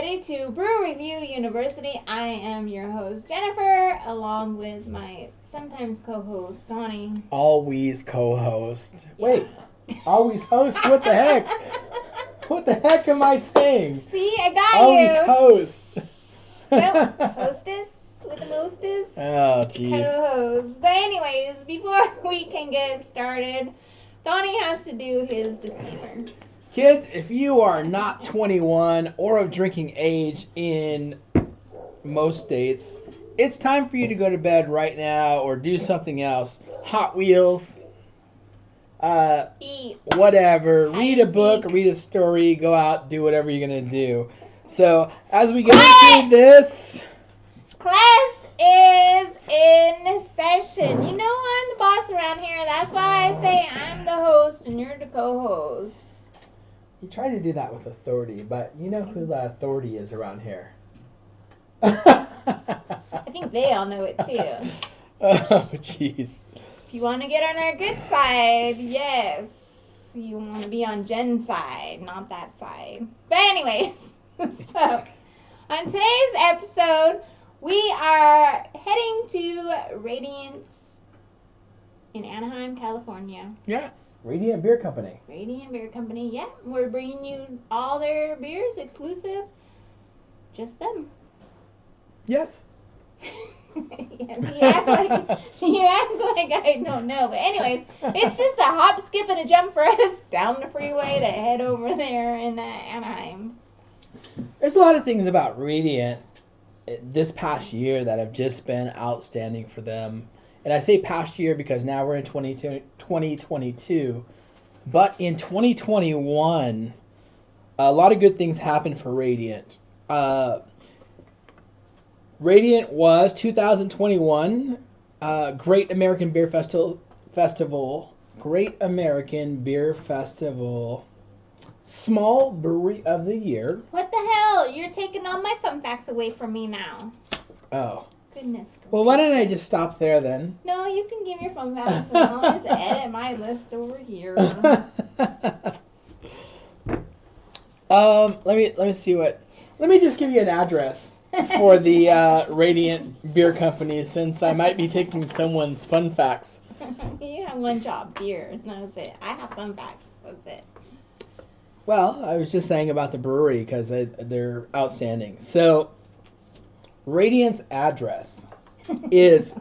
everybody, to Brew Review University. I am your host, Jennifer, along with my sometimes co-host, Donnie. Always co-host. Yeah. Wait, always host? What the heck? What the heck am I saying? See, I got always you. Host. Nope, hostess with the mostess. Oh, jeez. Co-host. But anyways, before we can get started, Donnie has to do his disclaimer. Kids, if you are not 21 or of drinking age in most states, it's time for you to go to bed right now or do something else. Hot Wheels, Eat. whatever. Read a book, read a story, go out, do whatever you're going to do. So, as we go into this... Class is in session. You know I'm the boss around here. That's why I say I'm the host and you're the co-host. You try to do that with authority, but you know who the authority is around here. I think they all know it too. Oh, jeez. If you want to get on our good side, yes. You want to be on Jen's side, not that side. But anyways, so on today's episode, we are heading to Radiance in Anaheim, California. Yeah. Radiant Beer Company. Radiant Beer Company, yeah. We're bringing you all their beers, exclusive. Just them. Yes. Yeah, you act like I don't know. But anyways, it's just a hop, skip, and a jump for us down the freeway to head over there in Anaheim. There's a lot of things about Radiant this past year that have just been outstanding for them. And I say past year because now we're in 2022. But in 2021, a lot of good things happened for Radiant. Radiant was 2021 Great American Beer Festival. Great American Beer Festival Small Brewery of the Year. What the hell? You're taking all my fun facts away from me now. Oh. Goodness. Well, why don't I just stop there then? No, you can give your fun facts and I'll just edit my list over here. Let me see what. Let me just give you an address for the Radiant Beer Company, since I might be taking someone's fun facts. You have one job, beer. That's it. I have fun facts. That's it. Well, I was just saying about the brewery because they're outstanding. So, Radiant's address is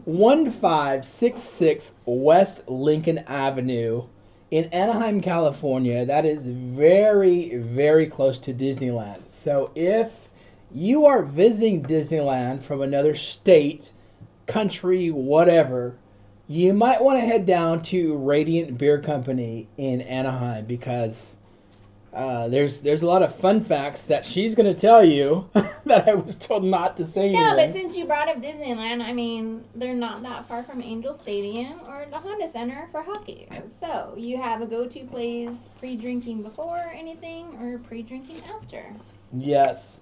1566 West Lincoln Avenue in Anaheim, California. That is very, very close to Disneyland. So if you are visiting Disneyland from another state, country, whatever, you might want to head down to Radiant Beer Company in Anaheim because there's a lot of fun facts that she's going to tell you that I was told not to say. Yeah, but since you brought up Disneyland, I mean, they're not that far from Angel Stadium or the Honda Center for hockey. So you have a go-to place pre-drinking before anything or pre-drinking after. Yes.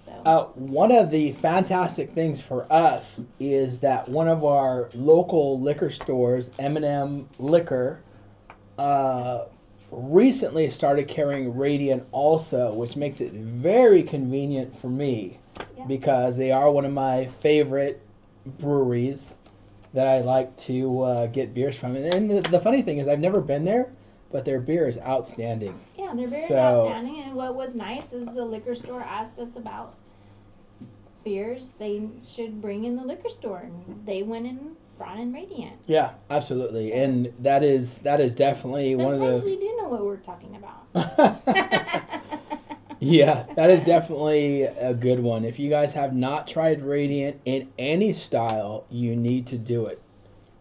So. One of the fantastic things for us is that one of our local liquor stores, M&M Liquor, recently started carrying Radiant also, which makes it very convenient for me because they are one of my favorite breweries that I like to get beers from. And the funny thing is I've never been there, but their beer is outstanding. Yeah, their beer is outstanding. And what was nice is the liquor store asked us about beers they should bring in the liquor store, and they went and brought in Radiant. Yeah, absolutely. And that is definitely one of the... Sometimes we do know what we're talking about. Yeah, that is definitely a good one. If you guys have not tried Radiant in any style, you need to do it.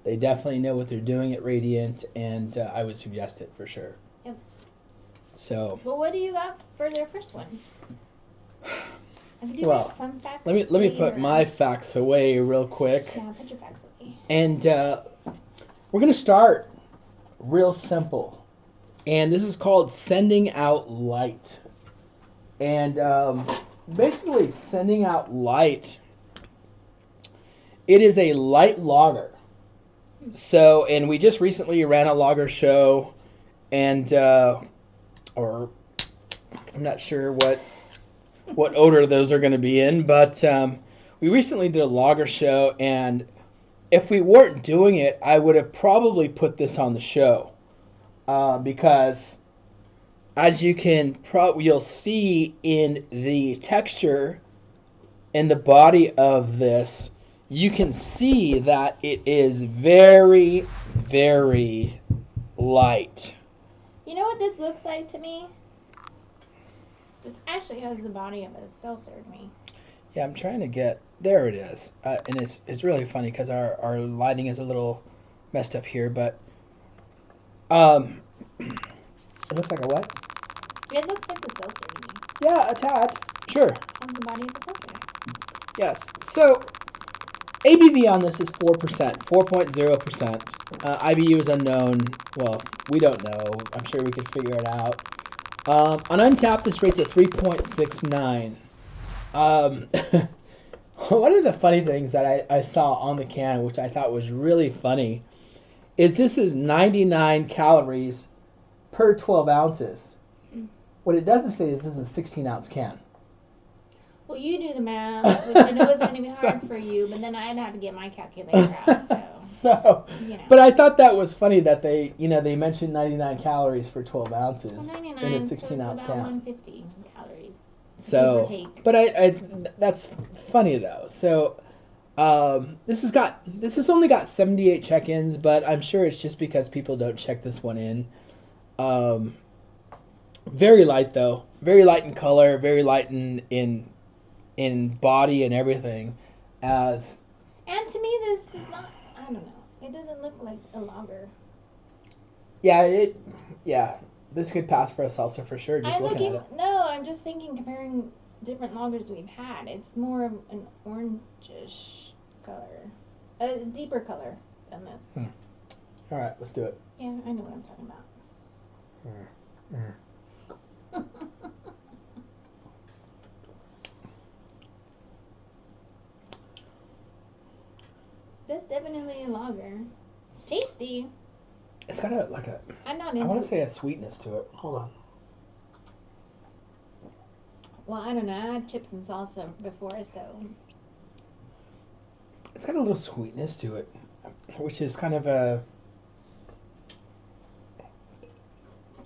They definitely know what they're doing at Radiant, and I would suggest it for sure. Yep. So... Well, what do you got for their first one? Well, let me put my facts away real quick. Yeah, put your facts away. And we're going to start real simple. And this is called Sending Out Light. And basically, Sending Out Light, it is a light lager. So, and we just recently ran a lager show, and, or I'm not sure what what odor those are going to be in. But we recently did a lager show, and if we weren't doing it, I would have probably put this on the show because, as you can you'll see in the texture in the body of this, you can see that it is very, very light. You know what this looks like to me? This actually has the body of a seltzer to me. Yeah, I'm trying to get. There it is. And it's really funny because our lighting is a little messed up here, but it looks like a what? It looks like the seltzer to me. Yeah, a tad. Sure. Has the body of a seltzer. Yes. So ABV on this is 4%, 4.0%. IBU is unknown. Well, we don't know. I'm sure we could figure it out. On Untapped, this rate's at 3.69. One of the funny things that I saw on the can, which I thought was really funny, is this is 99 calories per 12 ounces. What it doesn't say is this is a 16-ounce can. Well, you do the math, which I know is going to be hard for you, but then I'd have to get my calculator out. So, you know. But I thought that was funny that they mentioned 99 calories for 12 ounces Well, 99, in a 16-ounce so can. 150 calories. So, but I that's funny though. So, this has only got 78 check-ins, but I'm sure it's just because people don't check this one in. Very light though, very light in color, very light in body and everything. And to me, this does not. I don't know. It doesn't look like a lager. Yeah, this could pass for a seltzer for sure. Just looking at it. No, I'm just thinking comparing different lagers we've had. It's more of an orangish color, a deeper color than this. All right, let's do it. Yeah, I know what I'm talking about. That's definitely a lager. It's tasty. It's got I'm not into I want to say a sweetness to it. Hold on. Well, I don't know. I had chips and salsa before, so. It's got a little sweetness to it, which is kind of a.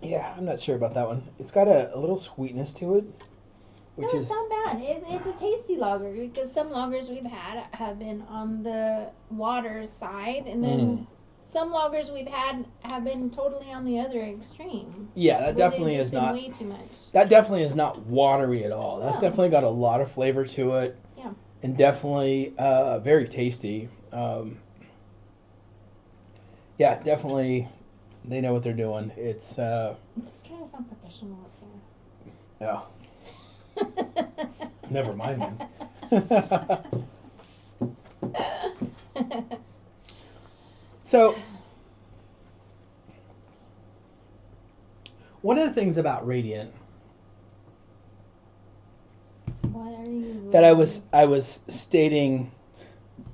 Yeah, I'm not sure about that one. It's got a little sweetness to it, which it's not bad. It's a tasty lager because some lagers we've had have been on the water side, and then some lagers we've had have been totally on the other extreme. Yeah, that definitely is not way too much. That definitely is not watery at all. That's definitely got a lot of flavor to it. Yeah. And definitely very tasty. Yeah, definitely. They know what they're doing. It's. I'm just trying to sound professional up here. Yeah. Never mind then. So, one of the things about Radiant that I was stating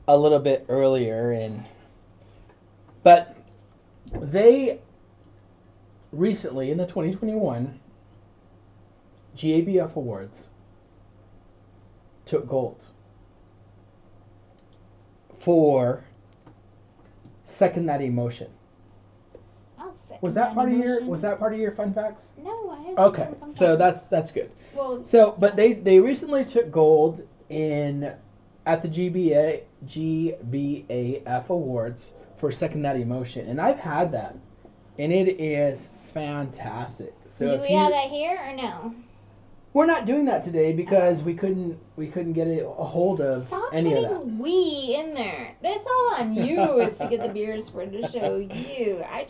a little bit earlier, but they recently in the 2021 GABF Awards took gold for Second That Emotion. Was that part of your fun facts? No, I haven't. Okay, so that's good. Well, but they recently took gold at the GBAF Awards for Second That Emotion, and I've had that, and it is fantastic. So do we have that here or no? We're not doing that today because we couldn't get a hold of any of that. Stop putting "we" in there. That's all on you is to get the beers for the show.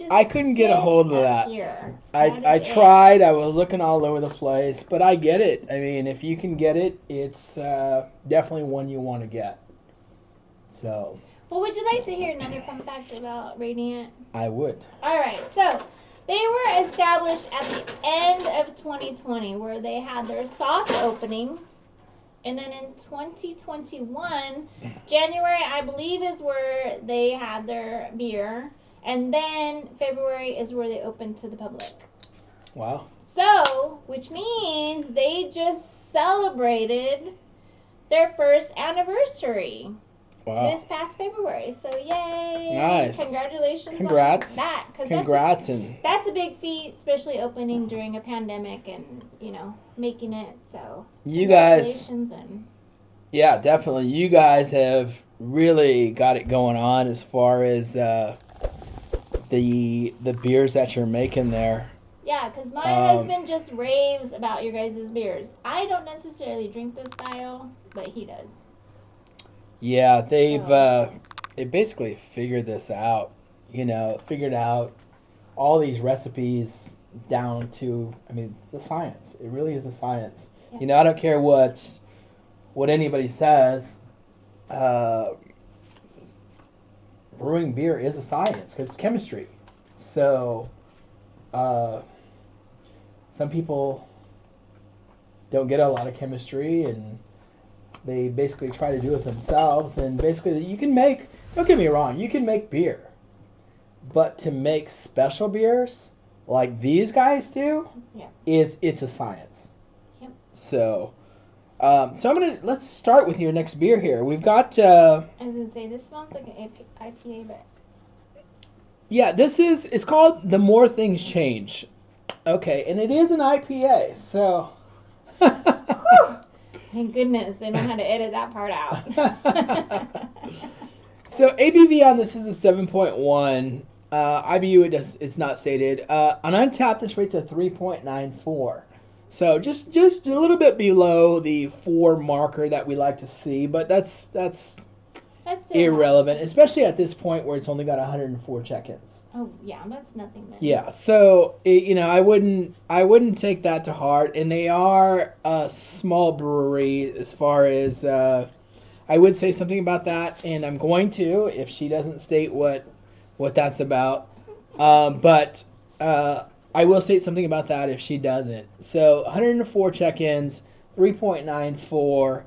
I couldn't get a hold of that. Here. I tried. I was looking all over the place, but I get it. I mean, if you can get it, it's definitely one you want to get. So. Well, would you like to hear another fun fact about Radiant? I would. All right, so. They were established at the end of 2020 where they had their soft opening. And then in 2021, January, I believe, is where they had their beer. And then February is where they opened to the public. Wow. So, which means they just celebrated their first anniversary this Wow. past February. So yay! Nice. Congratulations Congrats. on that. 'Cause Congrats. And that's a big feat, especially opening during a pandemic and, making it. So you guys, congratulations. And yeah, definitely. You guys have really got it going on as far as the beers that you're making there. yeah, because my husband just raves about your guys' beers. I don't necessarily drink this style, but he does. Yeah, they've So, they basically figured this out. Figured out all these recipes down to. I mean, it's a science. It really is a science. Yeah. I don't care what anybody says. Uh, Brewing beer is a science 'cause it's chemistry. So, uh, some people don't get a lot of chemistry and they basically try to do it themselves. And basically, you can make, don't get me wrong, you can make beer. But to make special beers like these guys do, Yeah. it's a science. Yep. So, let's start with your next beer here. We've got, I was going to say, this smells like an IPA, but. yeah, it's called The More Things Change. Okay, and it is an IPA, so. Thank goodness they know how to edit that part out. So ABV on this is a 7.1. IBU it's not stated. On Untapped, this rate's a 3.94. So just a little bit below the 4 marker that we like to see, but that's irrelevant, especially at this point where it's only got 104 check-ins. Oh yeah, that's nothing then. Yeah, so I wouldn't take that to heart, and they are a small brewery as far as I would say something about that, and I'm going to if she doesn't state what that's about, but I will state something about that if she doesn't. So 104 check-ins, 3.94.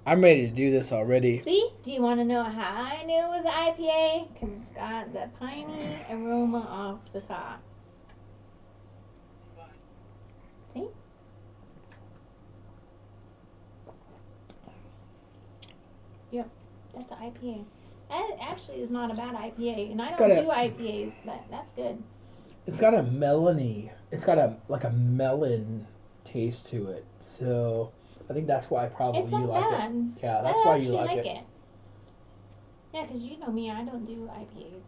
I'm ready to do this already. See? Do you want to know how I knew it was IPA? Because it's got the piney aroma off the top. See? Yep, that's an IPA. That actually is not a bad IPA, and I don't do IPAs, but that's good. It's got a melony. It's got a melon taste to it. So I think that's why probably you like it. Yeah, that's why you like it. Yeah, because you know me, I don't do IPAs.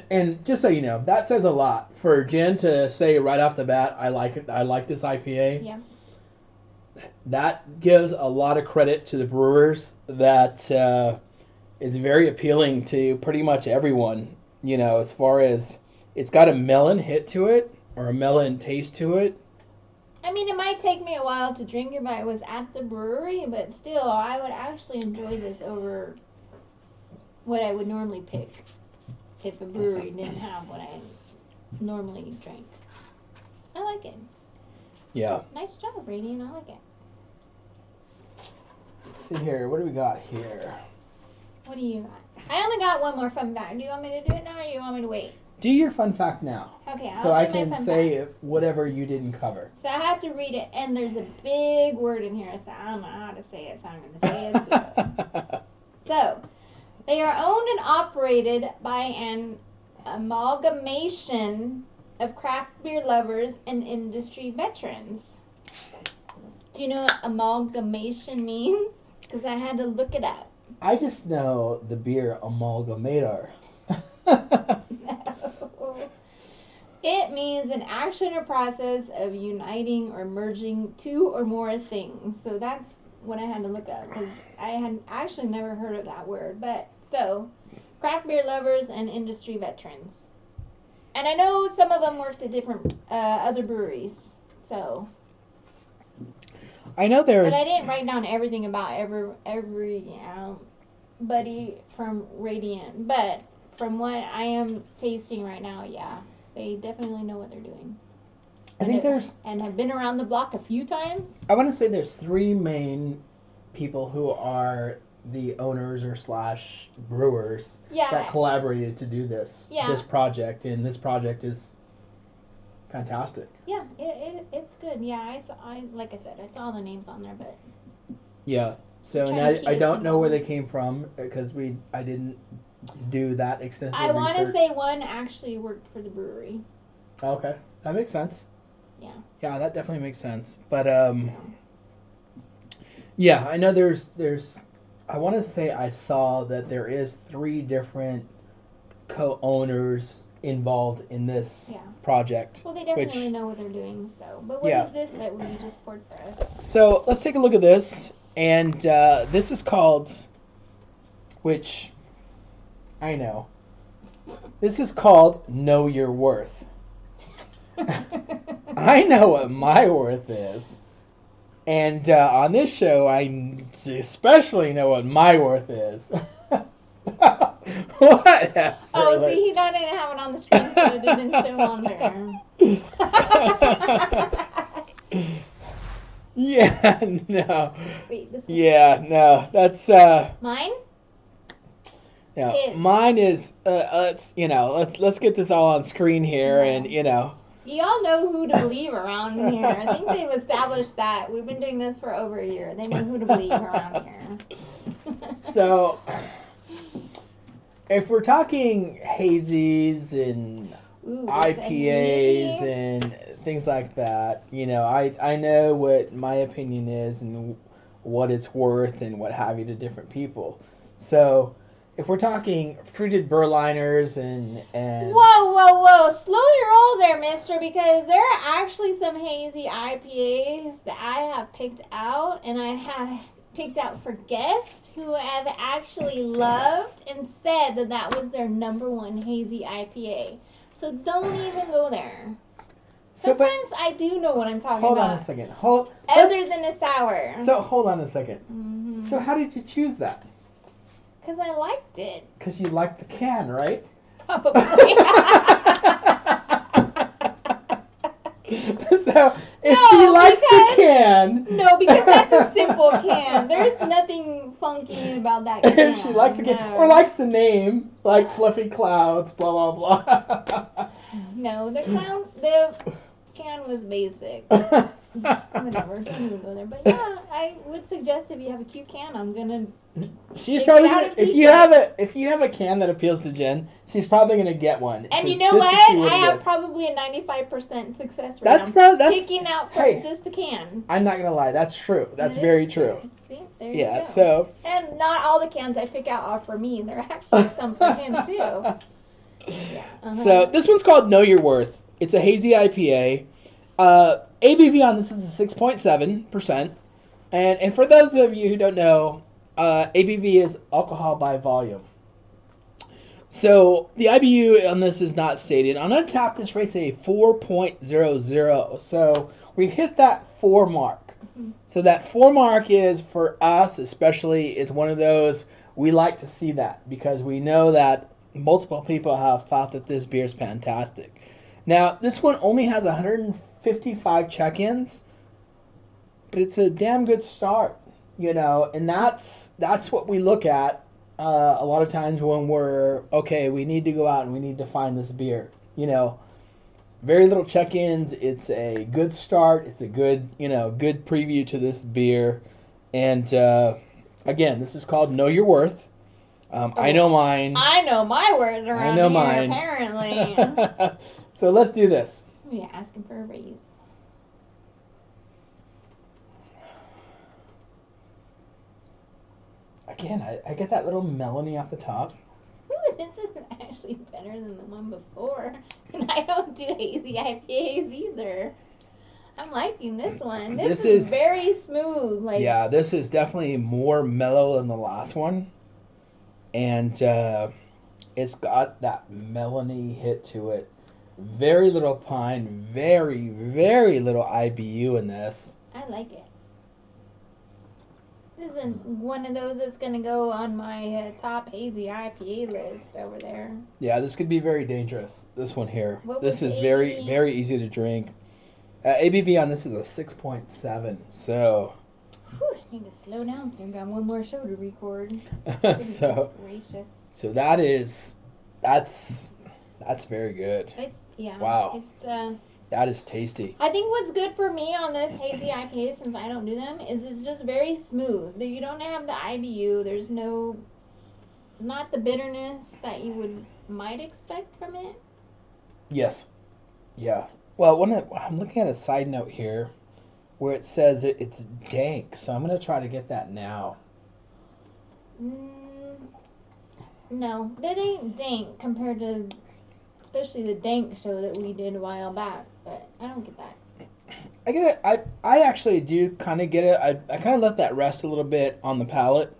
And just so you know, that says a lot for Jen to say right off the bat, I like it. I like this IPA. Yeah. That gives a lot of credit to the brewers. That is very appealing to pretty much everyone. As far as it's got a melon hit to it or a melon taste to it. I mean, it might take me a while to drink if I was at the brewery, but still, I would actually enjoy this over what I would normally pick if a brewery didn't have what I normally drink. I like it. Yeah. Nice job, Radiant. I like it. Let's see here. What do we got here? What do you got? I only got one more fun fact. Do you want me to do it now or do you want me to wait? Do your fun fact now. Okay, so I can say whatever you didn't cover. So I have to read it, and there's a big word in here, so I don't know how to say it, so I'm going to say it slow. So, they are owned and operated by an amalgamation of craft beer lovers and industry veterans. Do you know what amalgamation means? Because I had to look it up. I just know the beer amalgamator. No. It means an action or process of uniting or merging two or more things. So that's what I had to look up because I had actually never heard of that word. But so, craft beer lovers and industry veterans. And I know some of them worked at different other breweries. So. I know there's. But I didn't write down everything about every buddy from Radiant. But from what I am tasting right now, yeah, they definitely know what they're doing. I think there's. And have been around the block a few times. I want to say there's 3 main people who are the owners or / brewers that collaborated to do this project, and this project is fantastic. Yeah, it It's good. Yeah, like I said, I saw the names on there, but Yeah. So Just and trying to keep I it don't know where simple. they came from because I didn't do that extensive I want to research. say one actually worked for the brewery. Okay, that makes sense. Yeah. Yeah, that definitely makes sense. But So. yeah, I know there's I want to say I saw that there is 3 different co-owners involved in this Yeah. project. Well, they definitely know what they're doing. So, but what is this that you just poured for us? So let's take a look at this, and this is called, which I know, this is called Know Your Worth. I know what my worth is. And on this show, I especially know what my worth is. So, whatever. Oh, see, he didn't have it on the screen, so it didn't show on there. Yeah, no. Wait, this one. Yeah, no. That's Mine? no. His. Mine is let's get this all on screen here, and Y'all know who to believe around here. I think they've established that. We've been doing this for over a year. They know who to believe around here. So, if we're talking hazies and IPAs and things like that, I know what my opinion is and what it's worth and what have you to different people. So, if we're talking fruited Berliners and Whoa, slow your roll there, mister, because there are actually some hazy IPAs that I have picked out, and I have picked out for guests who have actually loved and said that was their number one hazy IPA. So don't even go there. Sometimes I do know what I'm talking about. Hold on a second. Other than a sour. So hold on a second. Mm-hmm. So how did you choose that? Because I liked it. Because you liked the can, right? Probably. So if she likes the can. No, because that's a simple can. There's nothing funky about that can. If she likes the can or likes the name, like Fluffy Clouds, blah blah blah. No, the can was basic. Whatever, you can go there. But yeah, I would suggest if you have a cute can, I'm gonna. She's probably if you have a can that appeals to Jen, she's probably gonna get one. And you know what? I have probably a 95% success rate. That's picking out for just the can. I'm not gonna lie, that's true. That's very true. See, there you go. So. And not all the cans I pick out are for me. There are actually some for him too. Yeah. So this one's called Know Your Worth. It's a hazy IPA. ABV on this is a 6.7%. And for those of you who don't know, ABV is alcohol by volume. So the IBU on this is not stated. On Untapped, this rates a 4.00. So we've hit that 4 mark. Mm-hmm. So that 4 mark is, for us especially, is one of those we like to see that because we know that multiple people have thought that this beer is fantastic. Now, this one only has 155 check-ins, but it's a damn good start, and that's what we look at a lot of times when we need to go out and we need to find this beer. Very little check-ins. It's a good start. It's a good preview to this beer. And again, this is called Know Your Worth. I know mine. I know my words around here, mine. Apparently. So let's do this. Yeah, asking for a raise. Again, I get that little melony off the top. Ooh, this is actually better than the one before. And I don't do hazy IPAs either. I'm liking this one. This is very smooth. Yeah, this is definitely more mellow than the last one. And it's got that melony hit to it. Very little pine, very, very little IBU in this. I like it. This isn't one of those that's going to go on my top hazy IPA list over there. Yeah, this could be very dangerous, this one here. This is ABV? very, very easy to drink. ABV on this is a 6.7, so... Whew, I need to slow down. Still got one more show to record. So that's very good. Yeah. Wow. That is tasty. I think what's good for me on this hazy IPA, since I don't do them, is it's just very smooth. You don't have the IBU. There's not the bitterness that you might expect from it. Yes. Yeah. Well, I'm looking at a side note here where it says it's dank, so I'm going to try to get that now. No, that ain't dank compared to, especially the dank show that we did a while back. But I don't get that. I get it. I actually do kind of get it. I kind of let that rest a little bit on the palate,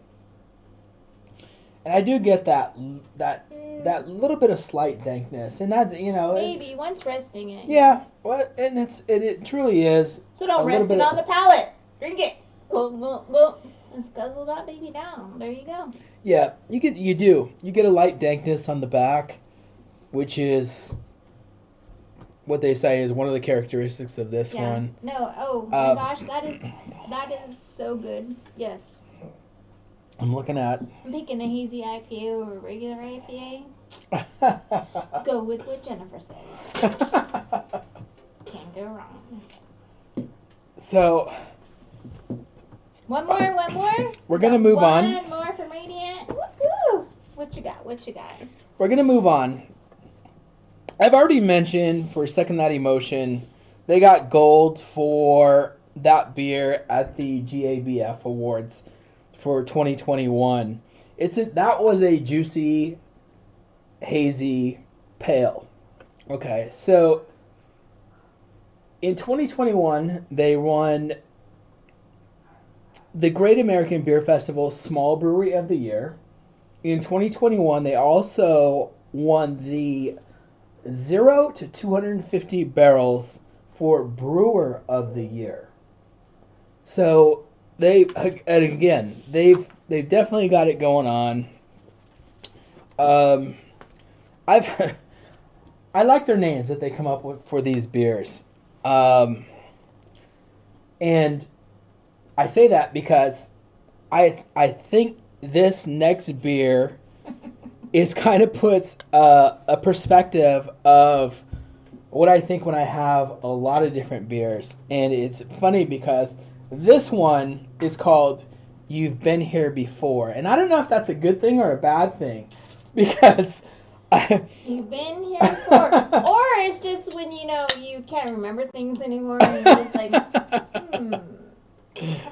and I do get that little bit of slight dankness, and that's maybe once resting it. Yeah. Well, and it truly is. So don't rest it on the palate. Drink it. Let's guzzle that baby down. There you go. Yeah, you get a light dankness on the back, which is what they say is one of the characteristics of this one. No, oh my gosh, that is so good. Yes. I'm looking at. I'm picking a hazy IPA over a regular IPA. Go with what Jennifer says. Can't go wrong. So. One more. We're gonna move on. One more from Radiant. Woo-hoo. What you got? We're gonna move on. I've already mentioned for Second That Emotion, they got gold for that beer at the GABF Awards for 2021. That was a juicy, hazy pale. Okay, so in 2021 they won the Great American Beer Festival Small Brewery of the Year. In 2021 they also won the 0 to 250 barrels for Brewer of the Year. So they've definitely got it going on. I like their names that they come up with for these beers, and I say that because I think this next beer is kind of puts a perspective of what I think when I have a lot of different beers. And it's funny because this one is called You've Been Here Before. And I don't know if that's a good thing or a bad thing, because you've been here before. Or it's just when you can't remember things anymore and you're just like, have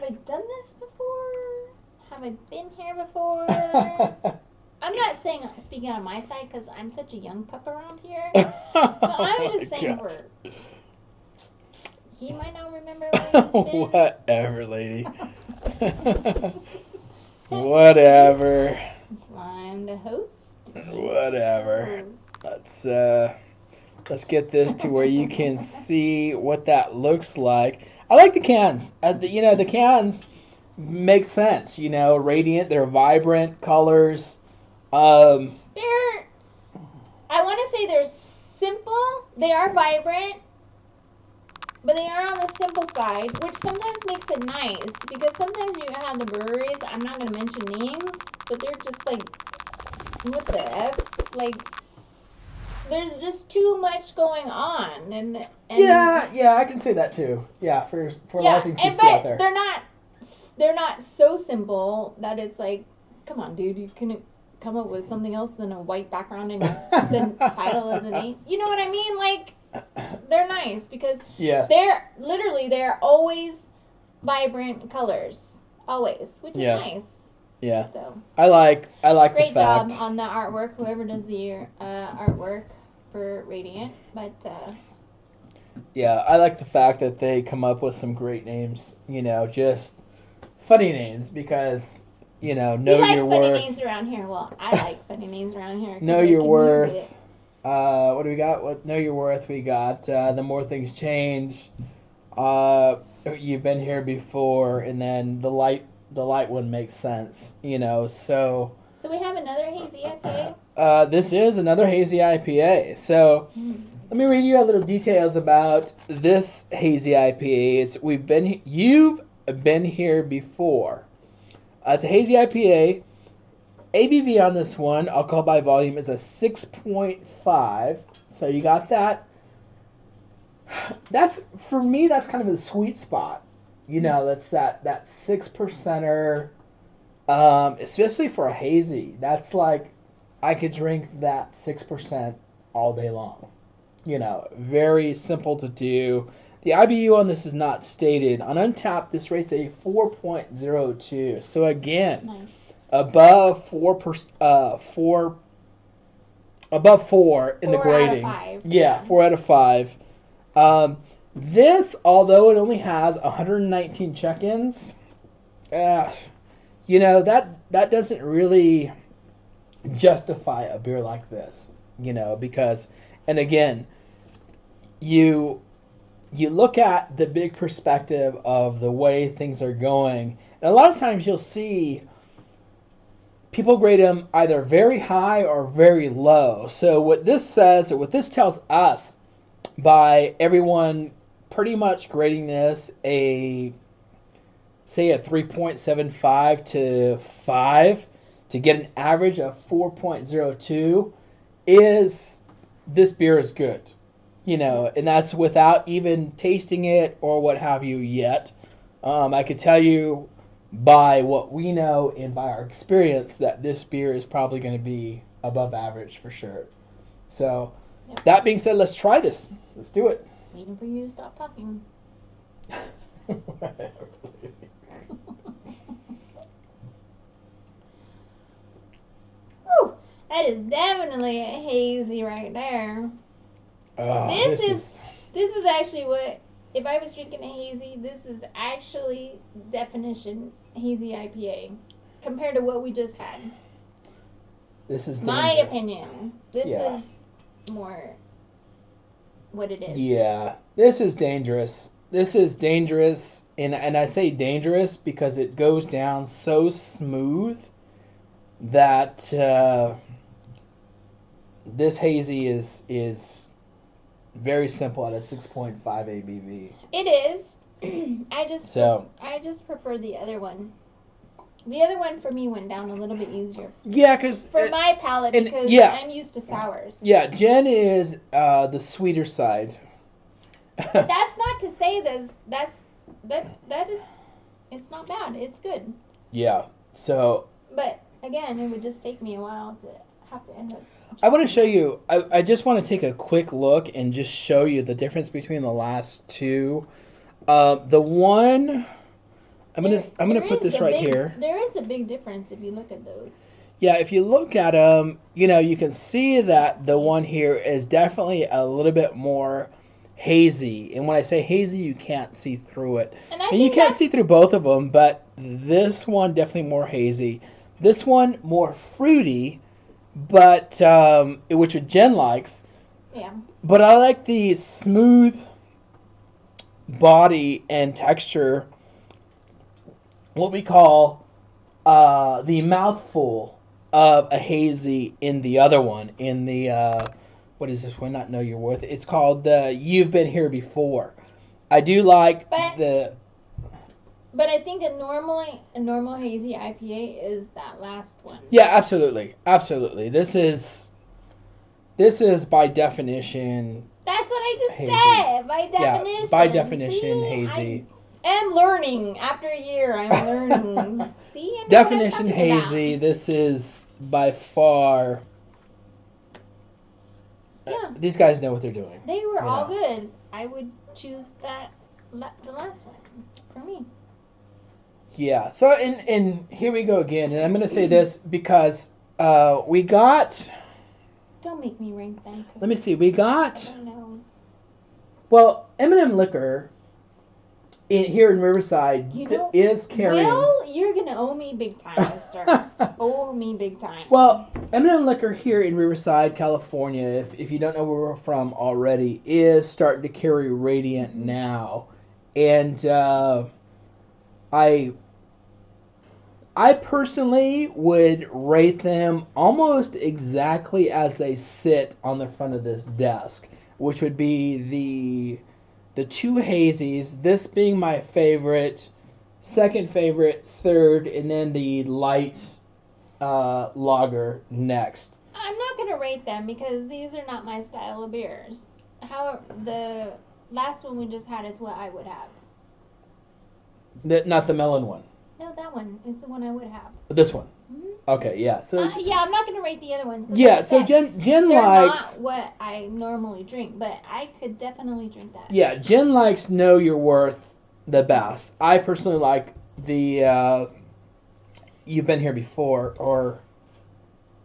I done this before? Have I been here before? I'm not speaking on my side because I'm such a young pup around here. But I'm just saying he might not remember where he's been. Whatever, lady. Whatever. Slime the host. Whatever. Let's get this to where you can see what that looks like. I like the cans. The cans make sense. Radiant. They're vibrant colors. I want to say they're simple. They are vibrant, but they are on the simple side, which sometimes makes it nice, because sometimes you have the breweries, I'm not going to mention names, but they're just like, what the F? Like, there's just too much going on. And yeah, I can say that too. Yeah, for a lot of things we see out there. They're not so simple that it's like, come on, dude, you couldn't come up with something else than a white background and the title of the name. You know what I mean? Like, they're nice because they're always vibrant colors, always, which is nice. Yeah. So I like great the fact. job on the artwork, whoever does the artwork for Radiant, but yeah, I like the fact that they come up with some great names. Just funny names because. Know your worth. Funny names around here. Well, I like funny names around here. Know your worth. What do we got? Know your worth. We got the more things change. You've been here before, and then the light one makes sense. So. So we have another hazy IPA. This is another hazy IPA. So. Let me read you a little details about this hazy IPA. You've been here before. It's a hazy IPA. ABV on this one, alcohol by volume, is a 6.5. So you got that. That's, for me, that's kind of the sweet spot. That's that 6%er, especially for a hazy. That's like, I could drink that 6% all day long. Very simple to do. The IBU on this is not stated. On Untapped, this rates a 4.02. So again, Nice. above 4 above 4 in the 4 out of grading. 5. Yeah, 4 out of 5. This, although it only has 119 check-ins, that doesn't really justify a beer like this. Because, and again, you look at the big perspective of the way things are going, and a lot of times you'll see people grade them either very high or very low. So what this says, or what this tells us, by everyone pretty much grading this a 3.75 to 5 to get an average of 4.02, is this beer is good. And that's without even tasting it or what have you yet. I could tell you by what we know and by our experience that this beer is probably going to be above average for sure. So, that being said, let's try this. Let's do it. Waiting for you to stop talking. Whew, that is definitely a hazy right there. This is actually what, if I was drinking a hazy, this is actually definition hazy IPA compared to what we just had. This is dangerous. My opinion. This is more what it is. Yeah, this is dangerous. This is dangerous, and I say dangerous because it goes down so smooth that this hazy is very simple at a 6.5 ABV. It is. I just prefer the other one. The other one for me went down a little bit easier. Yeah, because for my palate, because I'm used to sours. Yeah, Jen is the sweeter side. But that's not to say that is, it's not bad. It's good. Yeah. So. But again, it would just take me a while to have to end up. I want to show you. I just want to take a quick look and just show you the difference between the last two. The one. I'm gonna put this right here. There is a big difference if you look at those. Yeah, if you look at them, you can see that the one here is definitely a little bit more hazy. And when I say hazy, you can't see through it. And you can't see through both of them, but this one definitely more hazy. This one more fruity, but which Jen likes. Yeah. But I like the smooth body and texture. What we call the mouthful of a hazy in the other one. In the, what is this one? Not Know Your Worth. It's called You've Been Here Before. I do like the... But I think a normal hazy IPA is that last one. Yeah, absolutely. Absolutely. This is by definition... That's what I just hazy. said. By definition. Yeah, by definition, hazy. I'm learning. After a year, I'm learning. See? I know definition what I'm hazy. About. This is by far. Yeah. These guys know what they're doing. They were all good. I would choose the last one for me. Yeah. So and here we go again, and I'm going to say this because we got. Don't make me rank them. Let me see. We got. I don't know. Well, M&M Liquor. Here in Riverside is carrying. Well, you're gonna owe me big time, mister. Owe me big time. Well, M&M Liquor here in Riverside, California, if you don't know where we're from already, is starting to carry Radiant now, and I personally would rate them almost exactly as they sit on the front of this desk, which would be the two hazies, this being my favorite, second favorite, third, and then the light lager next. I'm not going to rate them because these are not my style of beers. However, last one we just had is what I would have. Not the melon one. No, that one is the one I would have. This one. Mm-hmm. Okay, yeah. So yeah, I'm not gonna rate the other ones. yeah, like so said, Jen they're likes. not what I normally drink, but I could definitely drink that. Yeah, Jen likes Know Your Worth the best. I personally like the You've Been Here Before, or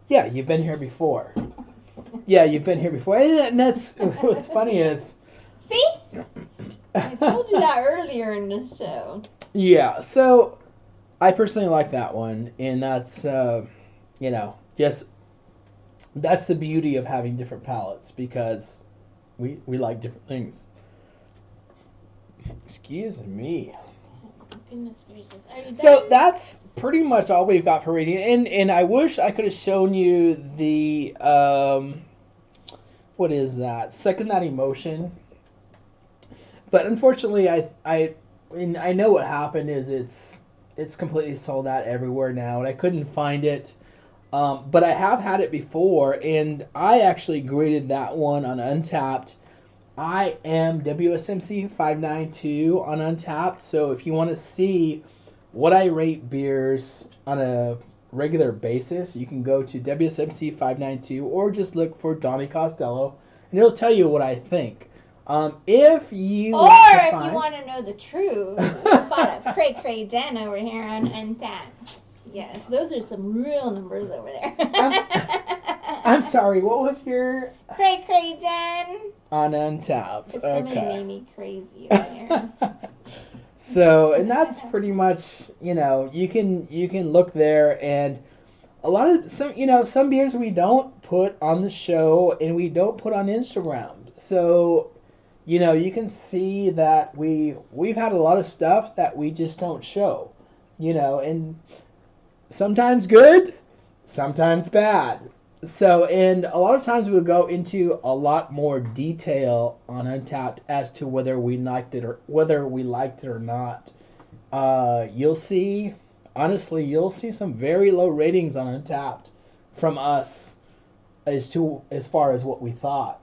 yeah, You've Been Here Before. Yeah, You've Been Here Before, and that's what's funny is. See, I told you that earlier in the show. Yeah, so I personally like that one, and that's just that's the beauty of having different palates because we like different things. Excuse me. Goodness gracious. Are you done? So that's pretty much all we've got for Radiant, and I wish I could have shown you the what is that? Second That Emotion. But unfortunately, I know what happened is it's completely sold out everywhere now, and I couldn't find it. But I have had it before, and I actually graded that one on Untapped. I am WSMC 592 on Untapped, so if you want to see what I rate beers on a regular basis, you can go to WSMC 592 or just look for Donnie Costello, and it'll tell you what I think. If you or want if to find... you want to know the truth about a cray Jen over here on Untapped. Yes, those are some real numbers over there. I'm sorry, what was your... Cray Jen. On Untapped. Somebody made me crazy over here. So, and that's pretty much, you can look there, and a lot of some beers we don't put on the show and we don't put on Instagram. So, you can see that we've had a lot of stuff that we just don't show, and sometimes good, sometimes bad. So, and a lot of times we'll go into a lot more detail on Untapped as to whether we liked it or not. You'll see some very low ratings on Untapped from us as far as what we thought.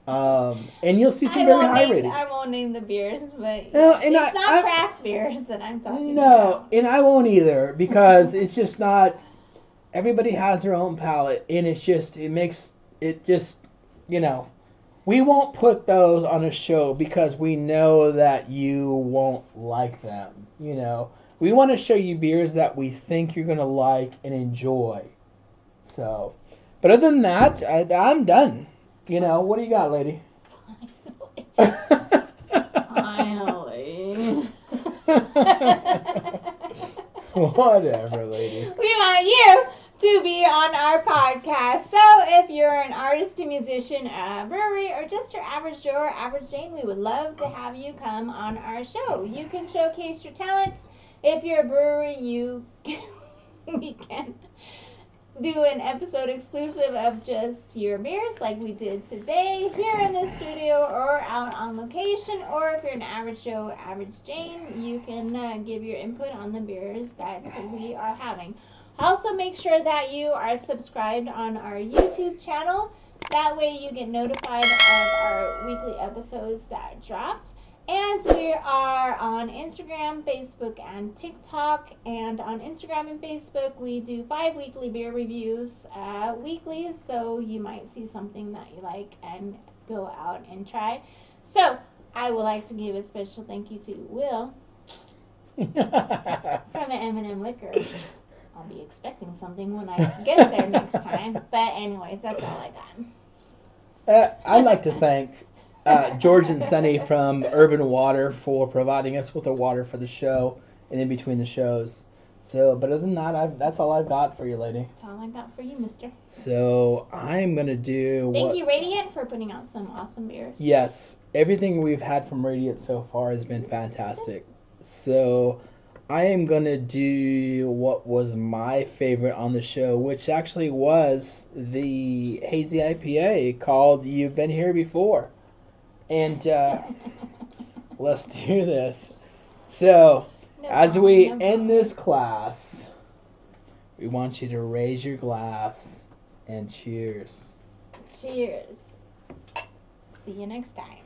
And you'll see some very high ratings. I won't name the beers, but it's not craft beers that I'm talking about. No, and I won't either because it's just not. Everybody has their own palate, and we won't put those on a show because we know that you won't like them. We want to show you beers that we think you're gonna like and enjoy. So, but other than that, I'm done. What do you got, lady? Finally. Whatever, lady. We want you to be on our podcast. So if you're an artist, a musician, a brewery, or just your average Joe or average Jane, we would love to have you come on our show. You can showcase your talents. If you're a brewery, we can do an episode exclusive of just your beers like we did today here in the studio or out on location. Or if you're an average Joe, average Jane, you can give your input on the beers that we are having. Also, make sure that you are subscribed on our YouTube channel. That way you get notified of our weekly episodes that dropped. And we are on Instagram, Facebook, and TikTok. And on Instagram and Facebook, we do 5 weekly beer reviews weekly. So you might see something that you like and go out and try. So I would like to give a special thank you to Will from M&M Liquor. I'll be expecting something when I get there next time. But anyways, that's all I got. I'd like to thank George and Sunny from Urban Water for providing us with the water for the show and in between the shows. So, but other than that, that's all I've got for you, lady. That's all I got for you, mister. So, I'm going to do... Thank you, Radiant, for putting out some awesome beers. Yes. Everything we've had from Radiant so far has been fantastic. So, I am going to do what was my favorite on the show, which actually was the Hazy IPA called You've Been Here Before. And let's do this. So, as we end this class, we want you to raise your glass and cheers. Cheers. See you next time.